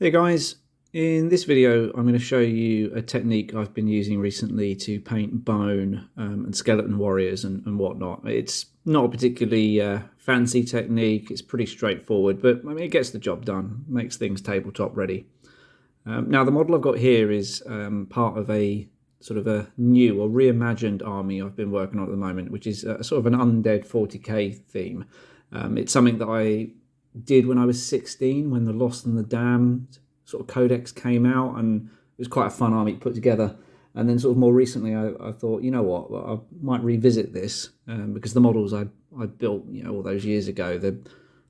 Hey guys, in this video I'm going to show you a technique I've been using recently to paint bone and skeleton warriors and whatnot. It's not a particularly fancy technique, it's pretty straightforward, but I mean, it gets the job done, makes things tabletop ready. Now the model I've got here is part of a sort of a new or reimagined army I've been working on at the moment, which is sort of an undead 40k theme. It's something that I did when I was 16, when the Lost and the Damned sort of codex came out, and it was quite a fun army to put together. And then sort of more recently I thought, you know what, I might revisit this because the models I built, you know, all those years ago, they're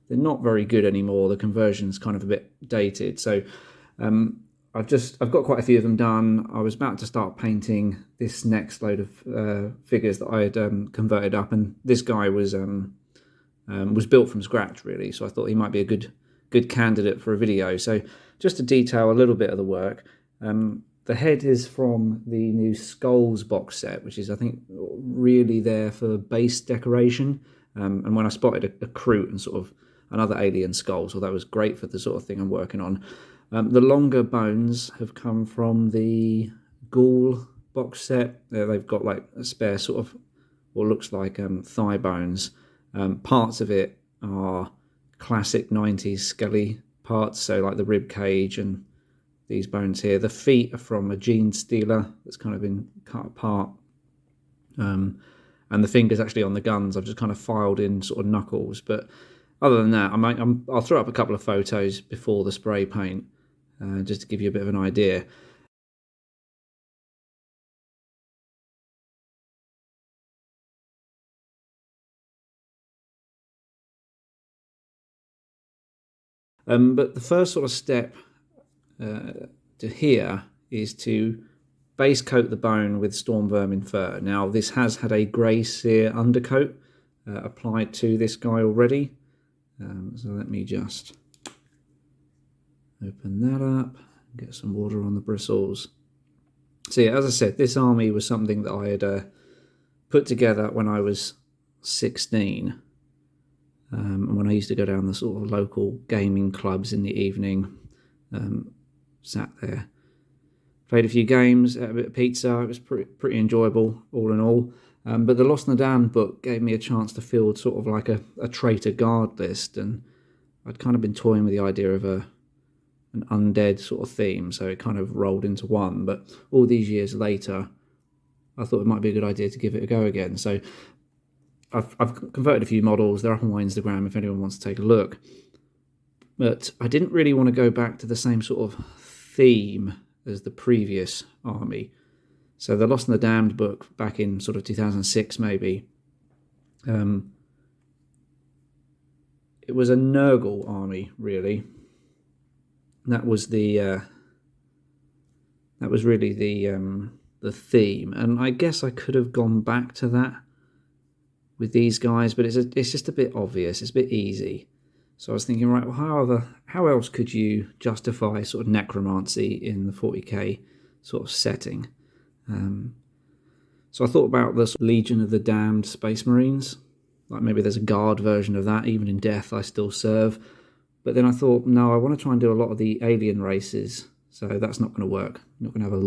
not very good anymore. The conversion's kind of a bit dated. So I've got quite a few of them done. I was about to start painting this next load of figures that I had converted up, and this guy was built from scratch, really. So I thought he might be a good candidate for a video. So just to detail a little bit of the work, the head is from the new Skulls box set, which is, I think, really there for base decoration. And when I spotted a Kroot and sort of another alien skull, so that was great for the sort of thing I'm working on. The longer bones have come from the Ghoul box set. They've got like a spare sort of what looks like thigh bones. Parts of it are classic 90s skelly parts, so like the rib cage and these bones here. The feet are from a gene stealer that's kind of been cut apart. And the fingers actually on the guns, I've just kind of filed in sort of knuckles. But other than that, I'll throw up a couple of photos before the spray paint, just to give you a bit of an idea. But the first sort of step to here is to base coat the bone with Stormvermin Fur. Now this has had a grey sear undercoat applied to this guy already. So let me just open that up, get some water on the bristles. So yeah, as I said, this army was something that I had put together when I was 16. And when I used to go down the sort of local gaming clubs in the evening, sat there, played a few games, ate a bit of pizza. It was pretty enjoyable all in all. But the Lost and the Damned book gave me a chance to field sort of like a traitor guard list, and I'd kind of been toying with the idea of an undead sort of theme, so it kind of rolled into one. But all these years later, I thought it might be a good idea to give it a go again. So I've converted a few models. They're up on my Instagram if anyone wants to take a look. But I didn't really want to go back to the same sort of theme as the previous army. So the Lost and the Damned book back in sort of 2006 maybe, it was a Nurgle army, really. That was really the theme, and I guess I could have gone back to that with these guys, but it's just a bit obvious, it's a bit easy. So I was thinking, right, well, how else could you justify sort of necromancy in the 40k sort of setting? So I thought about the Legion of the Damned Space Marines, like maybe there's a guard version of that. Even in death I still serve. But then I thought, no, I want to try and do a lot of the alien races, so that's not going to work. I'm not going to have a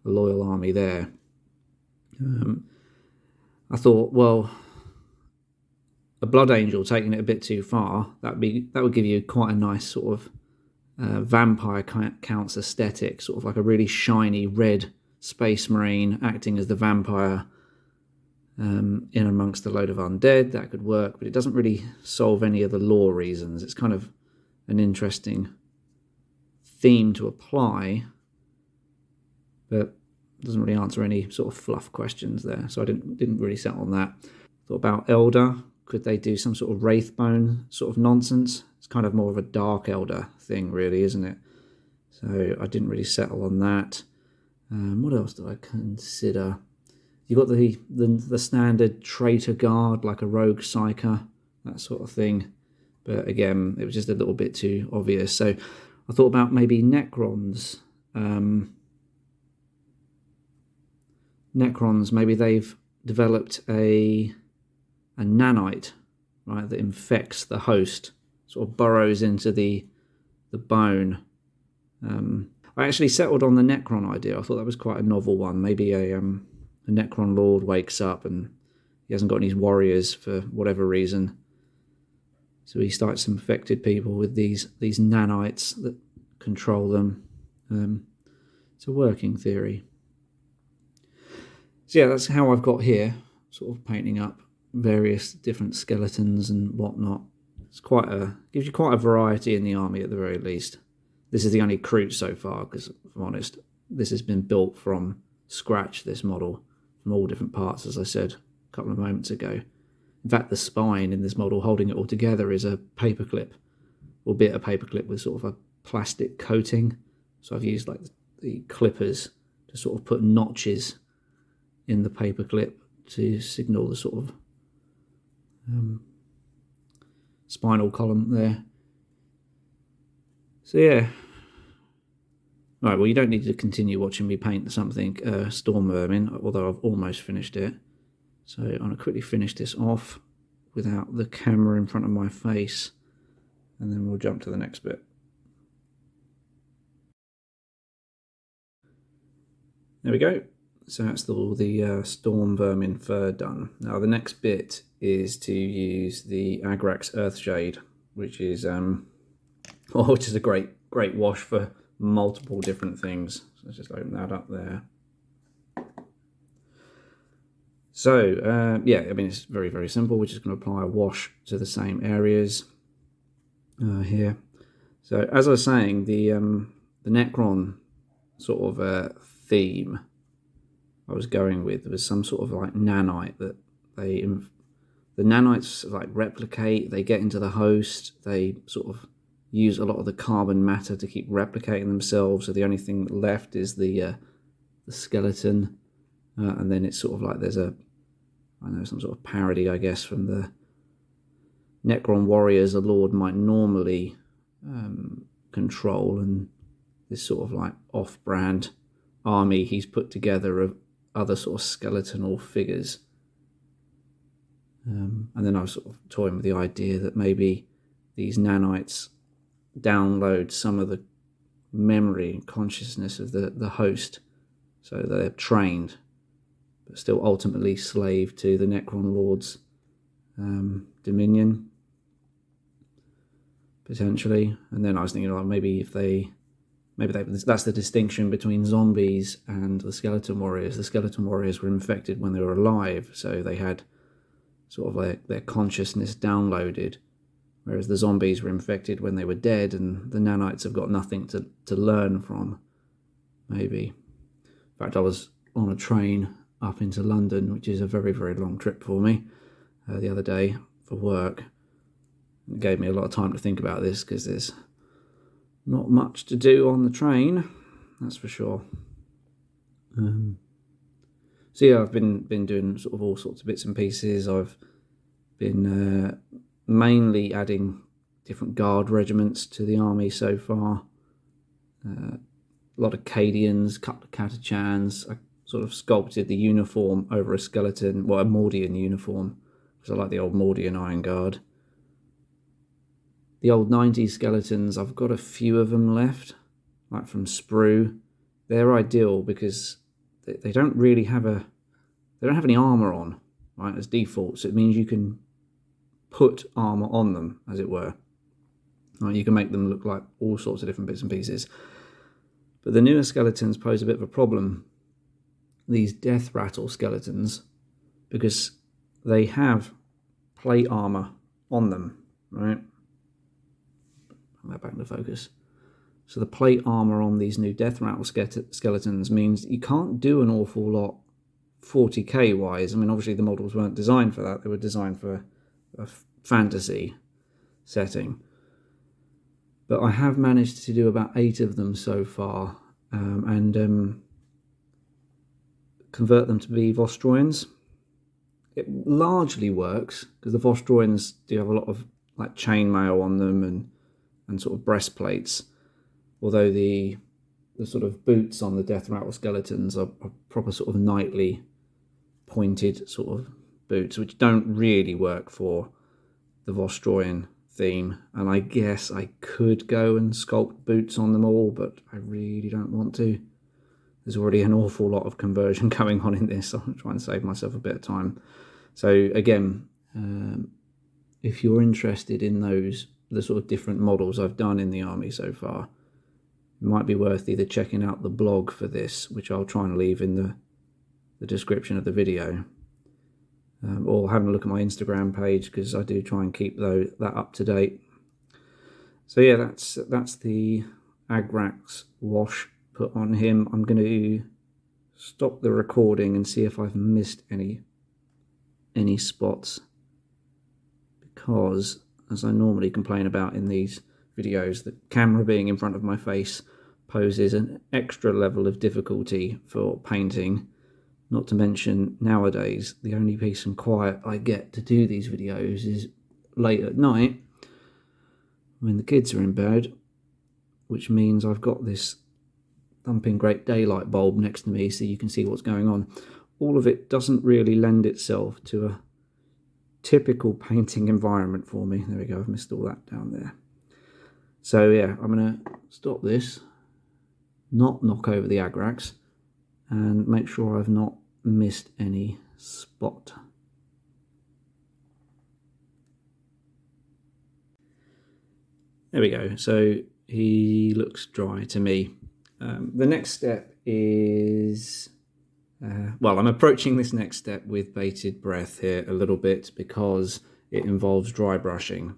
loyal army there. I thought, well, a Blood Angel, taking it a bit too far, that would give you quite a nice sort of vampire counts aesthetic, sort of like a really shiny red space marine acting as the vampire in amongst a load of undead. That could work, but it doesn't really solve any of the lore reasons. It's kind of an interesting theme to apply, but doesn't really answer any sort of fluff questions there. So I didn't really settle on that. Thought about Elder. Could they do some sort of Wraithbone sort of nonsense? It's kind of more of a Dark Elder thing, really, isn't it? So I didn't really settle on that. What else did I consider? You got the standard traitor guard, like a rogue psyker, that sort of thing. But again, it was just a little bit too obvious. So I thought about maybe Necrons. Necrons, maybe they've developed a nanite, right, that infects the host, sort of burrows into the bone I actually settled on the Necron idea. I thought that was quite a novel one. Maybe a Necron Lord wakes up and he hasn't got any warriors for whatever reason. So he starts infected people with these nanites that control them. It's a working theory. So yeah, that's how I've got here, sort of painting up various different skeletons and whatnot. It's gives you quite a variety in the army at the very least. This is the only Kroot so far, because if I'm honest, this has been built from scratch, this model, from all different parts, as I said a couple of moments ago. In fact, the spine in this model holding it all together is a paperclip, albeit a paperclip with sort of a plastic coating. So I've used like the clippers to sort of put notches in the paperclip to signal the sort of spinal column there. So yeah. Right, well, you don't need to continue watching me paint something Stormvermin, although I've almost finished it. So I'm going to quickly finish this off without the camera in front of my face, and then we'll jump to the next bit. There we go. So that's all the Stormvermin Fur done. Now the next bit is to use the Agrax Earthshade, which is a great wash for multiple different things. So let's just open that up there. So yeah, I mean, it's very, very simple. We're just going to apply a wash to the same areas here. So as I was saying, the Necron sort of theme I was going with was some sort of like nanite that the nanites like replicate, they get into the host, they sort of use a lot of the carbon matter to keep replicating themselves, so the only thing left is the skeleton, and then it's sort of like there's some sort of parody, I guess, from the Necron warriors a lord might normally control, and this sort of like off-brand army he's put together of other sort of skeletonal figures. And then I was sort of toying with the idea that maybe these nanites download some of the memory and consciousness of the host, so they're trained but still ultimately slave to the Necron Lord's dominion, potentially. And then I was thinking, like, maybe that's the distinction between zombies and the skeleton warriors. The skeleton warriors were infected when they were alive, so they had sort of like their consciousness downloaded, whereas the zombies were infected when they were dead, and the nanites have got nothing to learn from, maybe. In fact, I was on a train up into London, which is a very, very long trip for me, the other day for work. It gave me a lot of time to think about this, because there's not much to do on the train, that's for sure. So yeah, I've been doing sort of all sorts of bits and pieces. I've been mainly adding different guard regiments to the army so far. A lot of Cadians, a couple of Catachans. I sort of sculpted the uniform over a skeleton, well, a Mordian uniform, because I like the old Mordian Iron Guard. The old 90s skeletons, I've got a few of them left, like from Sprue. They're ideal because they don't really have any armor on, right, as default. So it means you can put armor on them, as it were. Right, you can make them look like all sorts of different bits and pieces. But the newer skeletons pose a bit of a problem, these death rattle skeletons, because they have plate armor on them, right? Bring that back into focus. So the plate armor on these new death rattle skeletons means you can't do an awful lot 40k wise. I mean, obviously the models weren't designed for that. They were designed for a fantasy setting. But I have managed to do about 8 of them so far, and convert them to be Vostroyans. It largely works, because the Vostroyans do have a lot of like chainmail on them and sort of breastplates, although the sort of boots on the death rattle skeletons are proper sort of knightly pointed sort of boots, which don't really work for the Vostroyan theme, and I guess I could go and sculpt boots on them all, but I really don't want to. There's already an awful lot of conversion going on in this, so I'm trying to save myself a bit of time. So again, if you're interested in the sort of different models I've done in the army so far, it might be worth either checking out the blog for this, which I'll try and leave in the description of the video, or having a look at my Instagram page, because I do try and keep that up to date. So yeah, that's the Agrax wash put on him. I'm going to stop the recording and see if I've missed any spots, because as I normally complain about in these videos, the camera being in front of my face poses an extra level of difficulty for painting. Not to mention, nowadays, the only peace and quiet I get to do these videos is late at night when the kids are in bed, which means I've got this thumping great daylight bulb next to me so you can see what's going on. All of it doesn't really lend itself to a typical painting environment for me. There we go, I've missed all that down there. So yeah, I'm going to stop this, not knock over the Agrax, and make sure I've not missed any spot. There we go, so he looks dry to me. The next step is, well, I'm approaching this next step with bated breath here a little bit, because it involves dry brushing,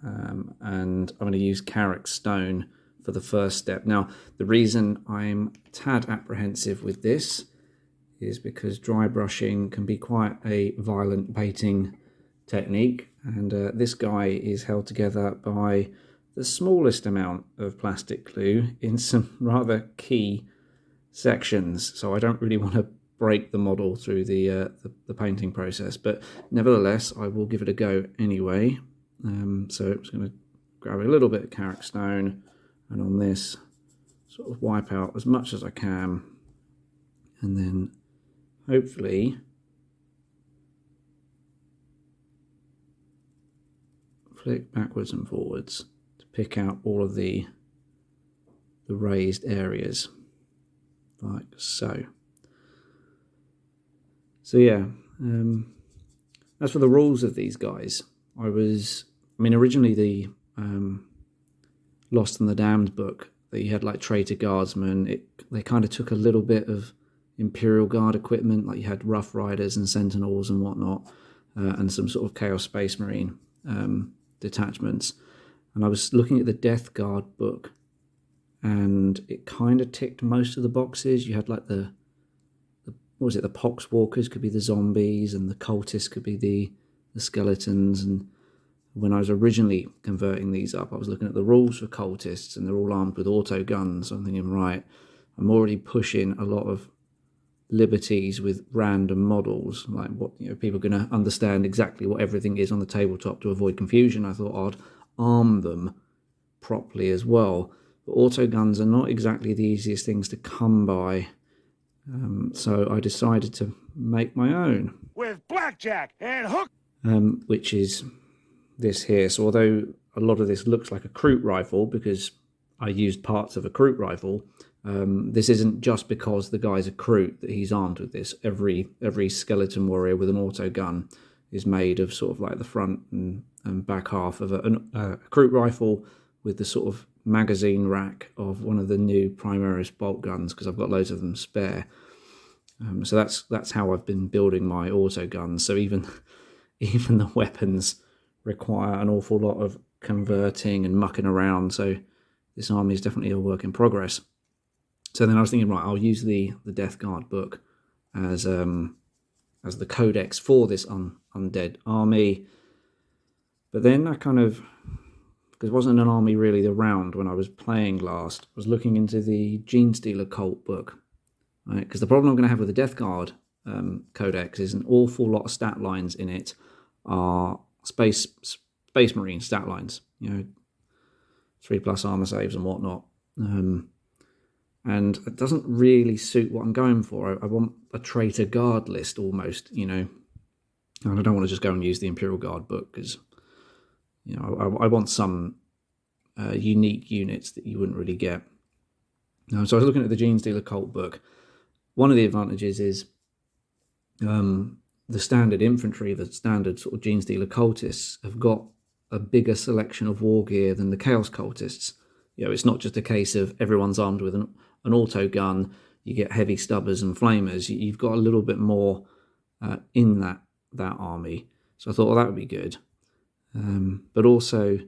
and I'm going to use Karak stone for the first step. Now, the reason I'm a tad apprehensive with this is because dry brushing can be quite a violent painting technique, and this guy is held together by the smallest amount of plastic glue in some rather key sections, so I don't really want to break the model through the painting process, but nevertheless I will give it a go anyway. So I'm just going to grab a little bit of Karak stone, and on this sort of wipe out as much as I can, and then hopefully flick backwards and forwards to pick out all of the raised areas, like so. So yeah, as for the rules of these guys, I mean originally the Lost and the Damned book, that you had like traitor guardsmen, they kind of took a little bit of Imperial Guard equipment, like you had Rough Riders and Sentinels and whatnot, and some sort of Chaos Space Marine detachments. And I was looking at the Death Guard book, and it kind of ticked most of the boxes. You had like the what was it, the Poxwalkers could be the zombies, and the cultists could be the skeletons. And when I was originally converting these up, I was looking at the rules for cultists, and they're all armed with auto guns. So I'm thinking, right, I'm already pushing a lot of liberties with random models, like what, you know, people are going to understand exactly what everything is on the tabletop to avoid confusion. I thought I'd arm them properly as well, but auto guns are not exactly the easiest things to come by, so I decided to make my own with blackjack and hook, which is this here. So although a lot of this looks like a Kroot rifle because I used parts of a Kroot rifle, this isn't just because the guy's a Kroot that he's armed with this. Every skeleton warrior with an auto gun is made of sort of like the front and back half of a Kroot rifle with the sort of magazine rack of one of the new Primaris bolt guns, because I've got loads of them spare. So that's how I've been building my auto guns. So even the weapons require an awful lot of converting and mucking around. So this army is definitely a work in progress. So then I was thinking, right, I'll use the Death Guard book as the codex for this undead army. But then I kind of, because it wasn't an army really around when I was playing last, was looking into the Genestealer cult book. Right? Because the problem I'm going to have with the Death Guard codex is an awful lot of stat lines in it are Space Marine stat lines, 3+ armor saves and whatnot. And it doesn't really suit what I'm going for. I want a traitor guard list almost, and I don't want to just go and use the Imperial Guard book, because You know, I want some unique units that you wouldn't really get. So I was looking at the Genestealer Cult book. One of the advantages is the standard infantry, the standard sort of Genestealer cultists have got a bigger selection of war gear than the Chaos cultists. You know, it's not just a case of everyone's armed with an auto gun. You get heavy stubbers and flamers. You've got a little bit more in that army. So I thought, well, that would be good. But also,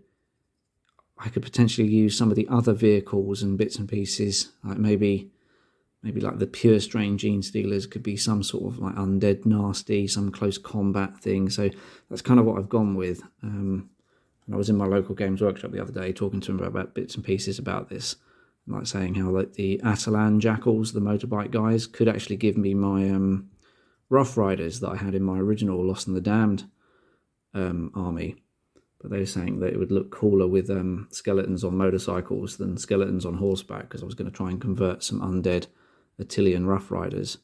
I could potentially use some of the other vehicles and bits and pieces, like maybe like the pure strain Genestealers could be some sort of like undead nasty, some close combat thing. So that's kind of what I've gone with. And I was in my local Games Workshop the other day talking to them about bits and pieces about this, like saying how like the Atalan Jackals, the motorbike guys, could actually give me my Rough Riders that I had in my original Lost and the Damned army. But they were saying that it would look cooler with skeletons on motorcycles than skeletons on horseback, because I was going to try and convert some undead Attilian Rough Riders.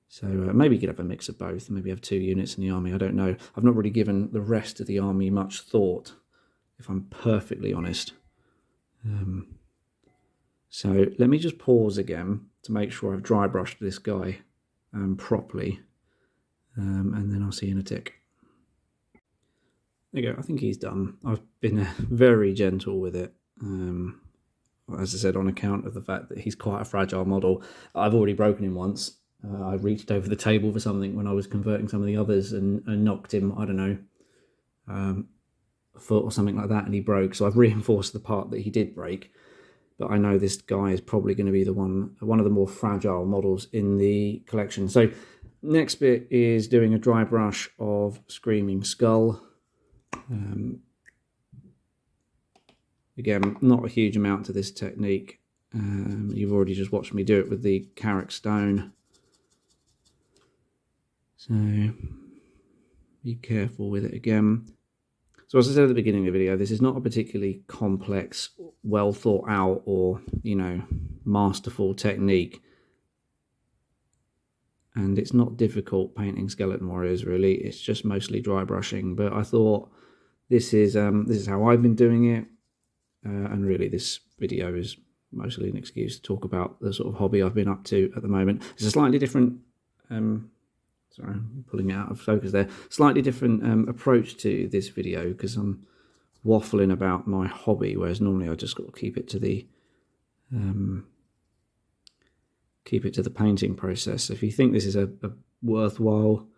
So maybe you could have a mix of both, maybe have 2 units in the army, I don't know. I've not really given the rest of the army much thought, if I'm perfectly honest. So let me just pause again to make sure I've dry brushed this guy properly, and then I'll see you in a tick. There you go, I think he's done. I've been very gentle with it. As I said, on account of the fact that he's quite a fragile model. I've already broken him once. I reached over the table for something when I was converting some of the others and knocked him, I don't know, a foot or something like that, and he broke. So I've reinforced the part that he did break. But I know this guy is probably going to be one of the more fragile models in the collection. So next bit is doing a dry brush of Screaming Skull. Again, not a huge amount to this technique. You've already just watched me do it with the Karak stone. So be careful with it again. So as I said at the beginning of the video, this is not a particularly complex, well thought out or, you know, masterful technique. And it's not difficult painting skeleton warriors, really. It's just mostly dry brushing. But I thought this is how I've been doing it. And really this video is mostly an excuse to talk about the sort of hobby I've been up to at the moment. It's a slightly different, sorry, I'm pulling it out of focus there, slightly different approach to this video, because I'm waffling about my hobby, whereas normally I just got to keep it to the painting process. So if you think this is a worthwhile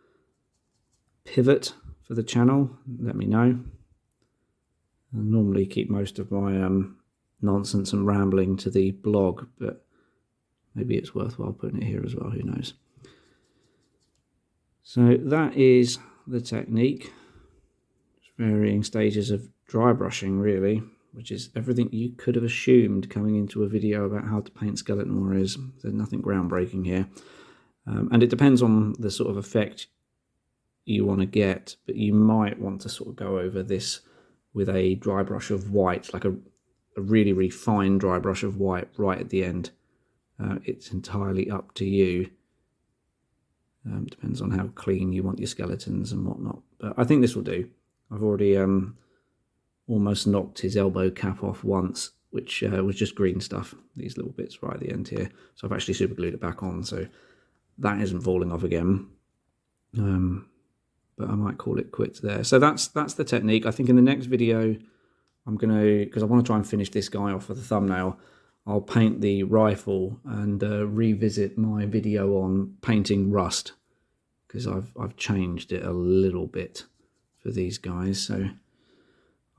pivot for the channel, let me know. I normally keep most of my nonsense and rambling to the blog, but maybe it's worthwhile putting it here as well, who knows. So that is the technique. It's varying stages of dry brushing, really, which is everything you could have assumed coming into a video about how to paint skeleton warriors. There's nothing groundbreaking here. And it depends on the sort of effect you want to get, but you might want to sort of go over this with a dry brush of white, like a really, really fine dry brush of white right at the end. It's entirely up to you. Depends on how clean you want your skeletons and whatnot. But I think this will do. I've already almost knocked his elbow cap off once, which was just green stuff, these little bits right at the end here. So I've actually super glued it back on, so that isn't falling off again. But I might call it quits there. So that's the technique. I think in the next video, I'm going to, because I want to try and finish this guy off for the thumbnail, I'll paint the rifle and revisit my video on painting rust, because I've changed it a little bit for these guys. So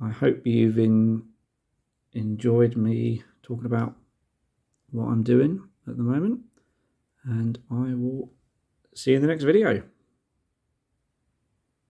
I hope you've enjoyed me talking about what I'm doing at the moment, and I will see you in the next video.